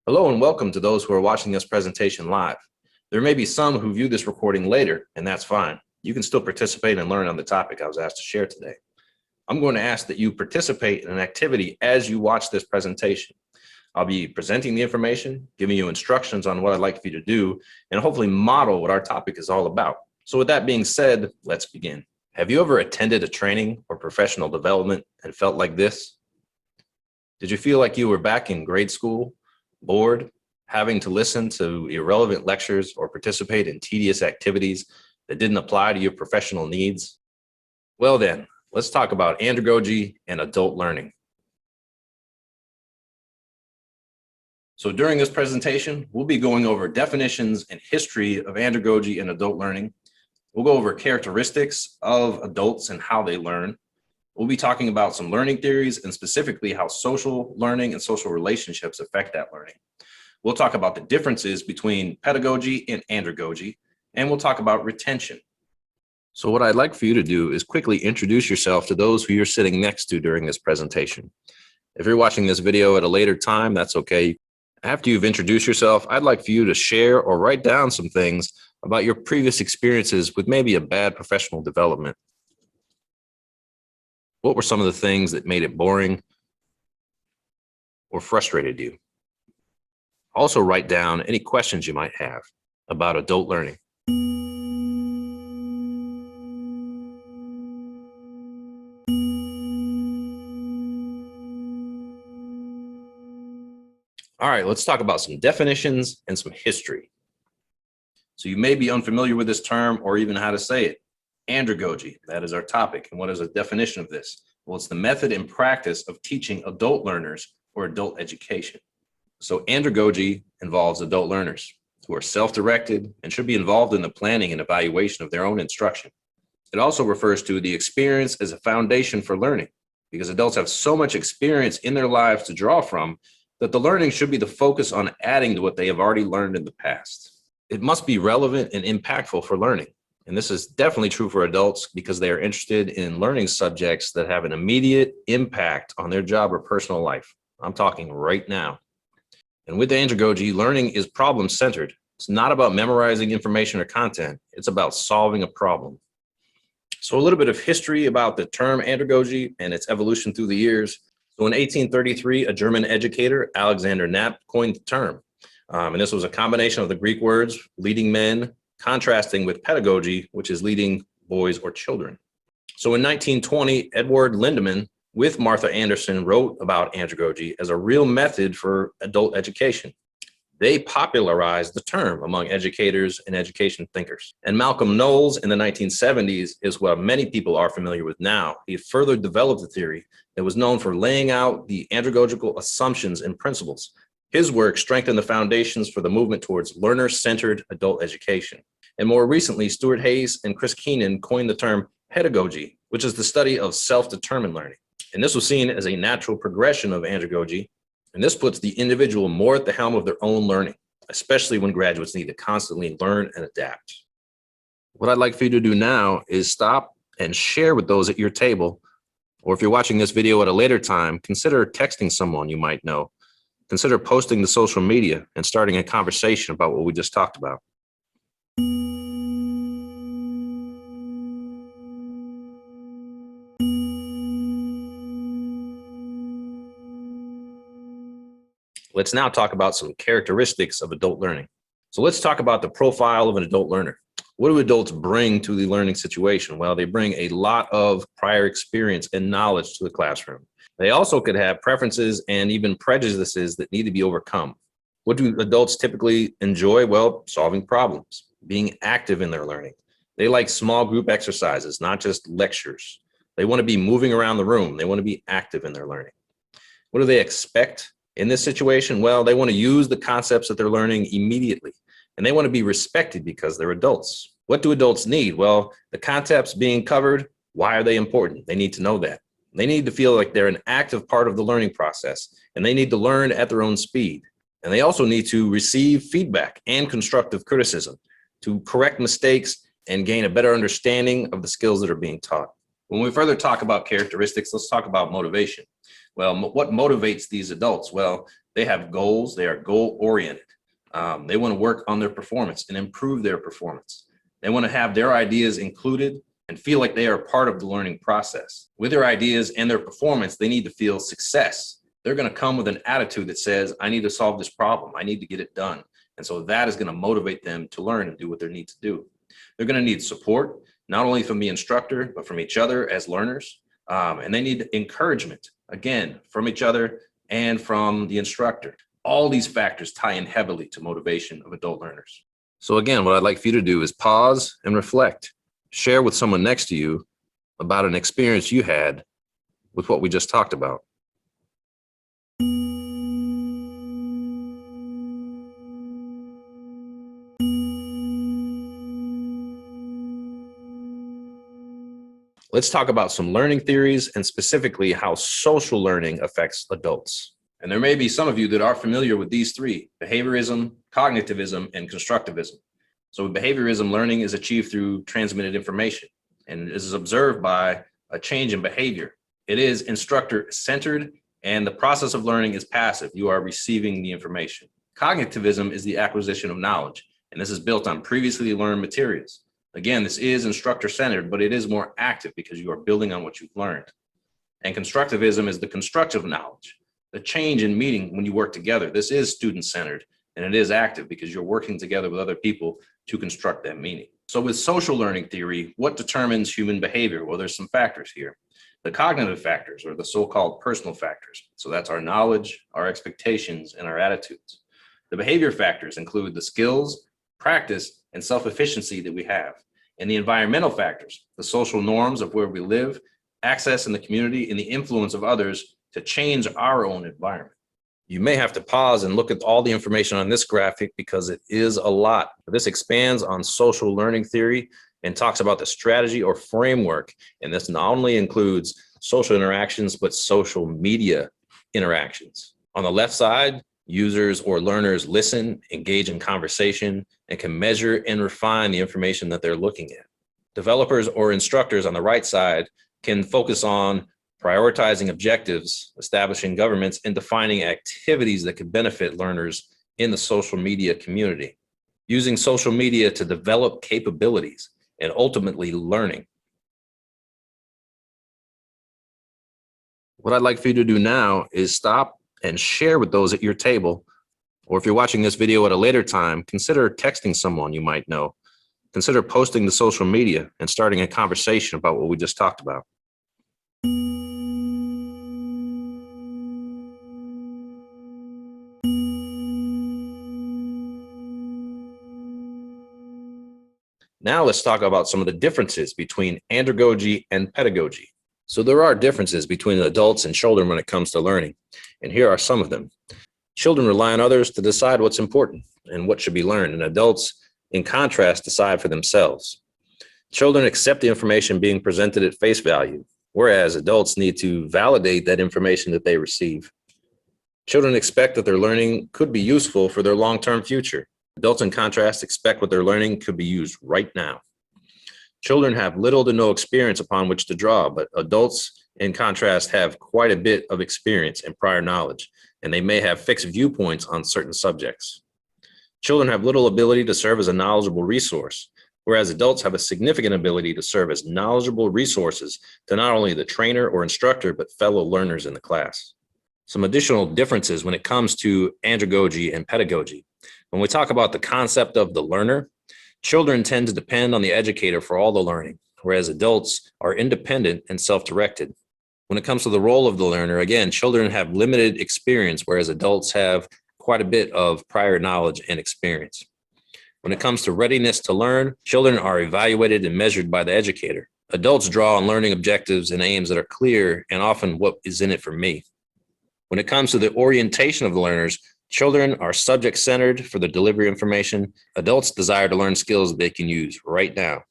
Hello and welcome to those who are watching this presentation live. There may be some who view this recording later, and that's fine. You can still participate and learn on the topic I was asked to share today. I'm going to ask that you participate in an activity as you watch this presentation. I'll be presenting the information, giving you instructions on what I'd like for you to do, and hopefully model what our topic is all about. So with that being said, let's begin. Have you ever attended a training or professional development and felt like this? Did you feel like you were back in grade school, bored, having to listen to irrelevant lectures or participate in tedious activities that didn't apply to your professional needs? Well then, let's talk about andragogy and adult learning. So during this presentation, we'll be going over definitions and history of andragogy and adult learning. We'll go over characteristics of adults and how they learn. We'll be talking about some learning theories and specifically how social learning and social relationships affect that learning. We'll talk about the differences between pedagogy and andragogy, and we'll talk about retention. So what I'd like for you to do is quickly introduce yourself to those who you're sitting next to during this presentation. If you're watching this video at a later time, that's okay. After you've introduced yourself, I'd like for you to share or write down some things about your previous experiences with maybe a bad professional development. What were some of the things that made it boring or frustrated you? Also write down any questions you might have about adult learning. All right, let's talk about some definitions and some history. So you may be unfamiliar with this term or even how to say it. Andragogy, that is our topic. And what is a definition of this? Well, it's the method and practice of teaching adult learners or adult education. So andragogy involves adult learners who are self-directed and should be involved in the planning and evaluation of their own instruction. It also refers to the experience as a foundation for learning, because adults have so much experience in their lives to draw from that the learning should be the focus on adding to what they have already learned in the past. It must be relevant and impactful for learning. And this is definitely true for adults because they are interested in learning subjects that have an immediate impact on their job or personal life. I'm talking right now. And with andragogy, learning is problem-centered. It's not about memorizing information or content. It's about solving a problem. So a little bit of history about the term andragogy and its evolution through the years. So in 1833, a German educator, Alexander Knapp, coined the term. And this was a combination of the Greek words, leading men, contrasting with pedagogy, which is leading boys or children. So in 1920, Edward Lindemann with Martha Anderson wrote about andragogy as a real method for adult education. They popularized the term among educators and education thinkers. And Malcolm Knowles in the 1970s is what many people are familiar with now. He further developed the theory that was known for laying out the andragogical assumptions and principles. His work strengthened the foundations for the movement towards learner-centered adult education. And more recently, Stuart Hayes and Chris Keenan coined the term pedagogy, which is the study of self-determined learning. And this was seen as a natural progression of andragogy. And this puts the individual more at the helm of their own learning, especially when graduates need to constantly learn and adapt. What I'd like for you to do now is stop and share with those at your table, or if you're watching this video at a later time, consider texting someone you might know. Consider posting to social media and starting a conversation about what we just talked about. Let's now talk about some characteristics of adult learning. So let's talk about the profile of an adult learner. What do adults bring to the learning situation? Well, they bring a lot of prior experience and knowledge to the classroom. They also could have preferences and even prejudices that need to be overcome. What do adults typically enjoy? Well, solving problems, being active in their learning. They like small group exercises, not just lectures. They want to be moving around the room. They want to be active in their learning. What do they expect in this situation? Well, they want to use the concepts that they're learning immediately, and they want to be respected because they're adults. What do adults need? Well, the concepts being covered, why are they important? They need to know that. They need to feel like they're an active part of the learning process, and they need to learn at their own speed. And they also need to receive feedback and constructive criticism to correct mistakes and gain a better understanding of the skills that are being taught. When we further talk about characteristics, let's talk about motivation. Well, what motivates these adults? Well, They have goals. They are goal-oriented. They want to work on their performance and improve their performance. They want to have their ideas included and feel like they are part of the learning process. With their ideas and their performance, they need to feel success. They're going to come with an attitude that says, I need to solve this problem. I need to get it done. And so that is going to motivate them to learn and do what they need to do. They're going to need support, not only from the instructor, but from each other as learners. And they need encouragement, again, from each other and from the instructor. All these factors tie in heavily to motivation of adult learners. So again, what I'd like for you to do is pause and reflect. Share with someone next to you about an experience you had with what we just talked about. Let's talk about some learning theories and specifically how social learning affects adults. And there may be some of you that are familiar with these three: behaviorism, cognitivism, and constructivism. So with behaviorism, learning is achieved through transmitted information and is observed by a change in behavior. It is instructor-centered, and the process of learning is passive. You are receiving the information. Cognitivism is the acquisition of knowledge, and this is built on previously learned materials. Again, this is instructor-centered, but it is more active because you are building on what you've learned. And constructivism is the constructive knowledge, the change in meaning when you work together. This is student-centered, and it is active because you're working together with other people to construct that meaning. So with social learning theory, what determines human behavior? Well, there's some factors here. The cognitive factors, or the so-called personal factors. So that's our knowledge, our expectations, and our attitudes. The behavior factors include the skills, practice, and self-efficiency that we have. And the environmental factors, the social norms of where we live, access in the community, and the influence of others to change our own environment. You may have to pause and look at all the information on this graphic because it is a lot. This expands on social learning theory and talks about the strategy or framework. And this not only includes social interactions, but social media interactions. On the left side, users or learners listen, engage in conversation, and can measure and refine the information that they're looking at. Developers or instructors on the right side can focus on prioritizing objectives, establishing governments, and defining activities that could benefit learners in the social media community. Using social media to develop capabilities and ultimately learning. What I'd like for you to do now is stop and share with those at your table, or if you're watching this video at a later time, consider texting someone you might know. Consider posting to social media and starting a conversation about what we just talked about. Now let's talk about some of the differences between andragogy and pedagogy. So there are differences between adults and children when it comes to learning, and here are some of them. Children rely on others to decide what's important and what should be learned, and adults, in contrast, decide for themselves. Children accept the information being presented at face value, whereas adults need to validate that information that they receive. Children expect that their learning could be useful for their long-term future. Adults, in contrast, expect what they're learning could be used right now. Children have little to no experience upon which to draw, but adults, in contrast, have quite a bit of experience and prior knowledge, and they may have fixed viewpoints on certain subjects. Children have little ability to serve as a knowledgeable resource, whereas adults have a significant ability to serve as knowledgeable resources to not only the trainer or instructor, but fellow learners in the class. Some additional differences when it comes to andragogy and pedagogy. When we talk about the concept of the learner, children tend to depend on the educator for all the learning, whereas adults are independent and self-directed. When it comes to the role of the learner, again, children have limited experience, whereas adults have quite a bit of prior knowledge and experience. When it comes to readiness to learn, children are evaluated and measured by the educator. Adults draw on learning objectives and aims that are clear and often what is in it for me. When it comes to the orientation of the learners, children are subject-centered for the delivery of information. Adults desire to learn skills that they can use right now.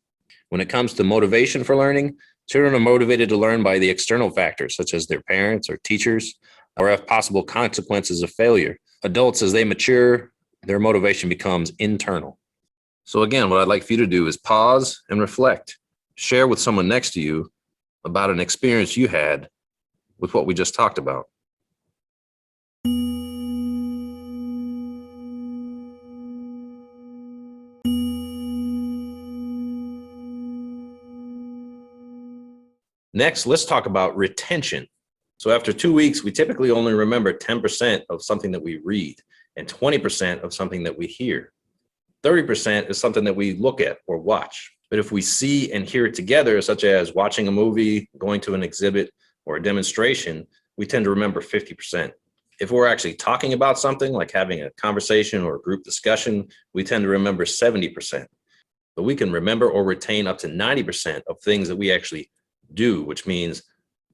When it comes to motivation for learning, children are motivated to learn by the external factors, such as their parents or teachers, or have possible consequences of failure. Adults, as they mature, their motivation becomes internal. So again, what I'd like for you to do is pause and reflect. Share with someone next to you about an experience you had with what we just talked about. Next, let's talk about retention. So after 2 weeks, we typically only remember 10% of something that we read and 20% of something that we hear. 30% is something that we look at or watch. But if we see and hear it together, such as watching a movie, going to an exhibit, or a demonstration, we tend to remember 50%. If we're actually talking about something, like having a conversation or a group discussion, we tend to remember 70%. But we can remember or retain up to 90% of things that we actually do, which means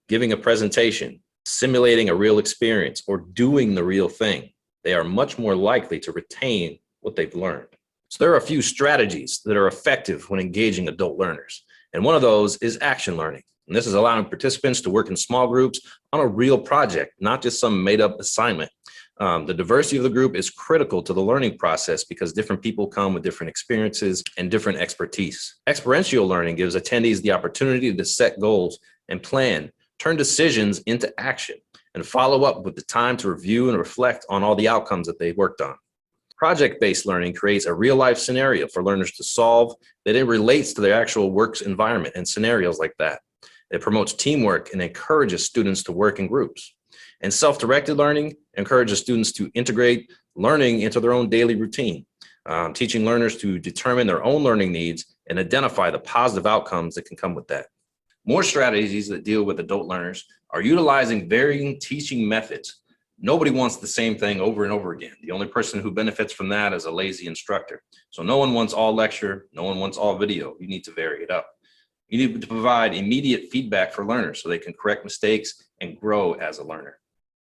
giving a presentation, simulating a real experience, or doing the real thing. They are much more likely to retain what they've learned. So there are a few strategies that are effective when engaging adult learners. And one of those is action learning. And this is allowing participants to work in small groups on a real project, not just some made up assignment. The diversity of the group is critical to the learning process because different people come with different experiences and different expertise. Experiential learning gives attendees the opportunity to set goals and plan, turn decisions into action, and follow up with the time to review and reflect on all the outcomes that they worked on. Project-based learning creates a real-life scenario for learners to solve that it relates to their actual work's environment and scenarios like that. It promotes teamwork and encourages students to work in groups. And self-directed learning encourages students to integrate learning into their own daily routine, teaching learners to determine their own learning needs and identify the positive outcomes that can come with that. More strategies that deal with adult learners are utilizing varying teaching methods. Nobody wants the same thing over and over again. The only person who benefits from that is a lazy instructor. So no one wants all lecture, no one wants all video. You need to vary it up. You need to provide immediate feedback for learners so they can correct mistakes and grow as a learner.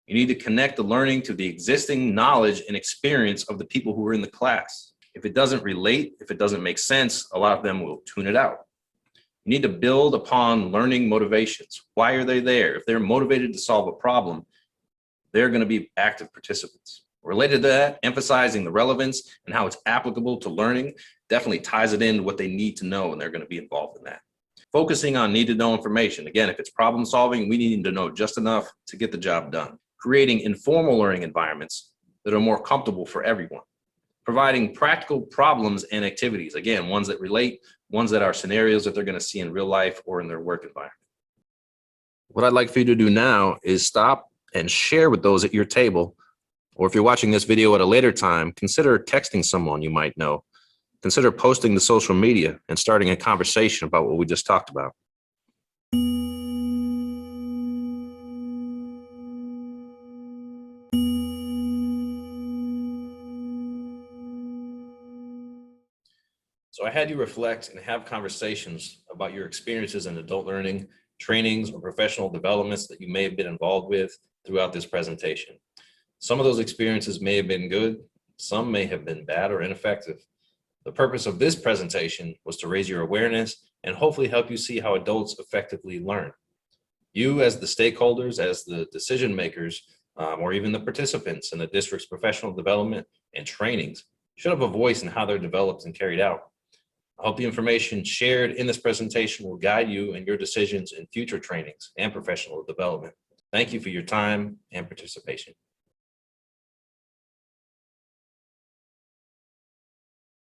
You need to connect the learning to the existing knowledge and experience of the people who are in the class. If it doesn't relate, if it doesn't make sense, a lot of them will tune it out. You need to build upon learning motivations. Why are they there? If they're motivated to solve a problem, they're going to be active participants. Related to that, emphasizing the relevance and how it's applicable to learning definitely ties it into what they need to know, and they're going to be involved in that. Focusing on need to know information. Again, if it's problem solving, we need to know just enough to get the job done. Creating informal learning environments that are more comfortable for everyone. Providing practical problems and activities. Again, ones that relate, ones that are scenarios that they're going to see in real life or in their work environment. What I'd like for you to do now is stop and share with those at your table, or if you're watching this video at a later time, consider texting someone you might know. Consider posting to social media and starting a conversation about what we just talked about. So I had you reflect and have conversations about your experiences in adult learning, trainings, or professional developments that you may have been involved with throughout this presentation. Some of those experiences may have been good, some may have been bad or ineffective. The purpose of this presentation was to raise your awareness and hopefully help you see how adults effectively learn. You as the stakeholders, as the decision makers, or even the participants in the district's professional development and trainings should have a voice in how they're developed and carried out. I hope the information shared in this presentation will guide you in your decisions in future trainings and professional development. Thank you for your time and participation.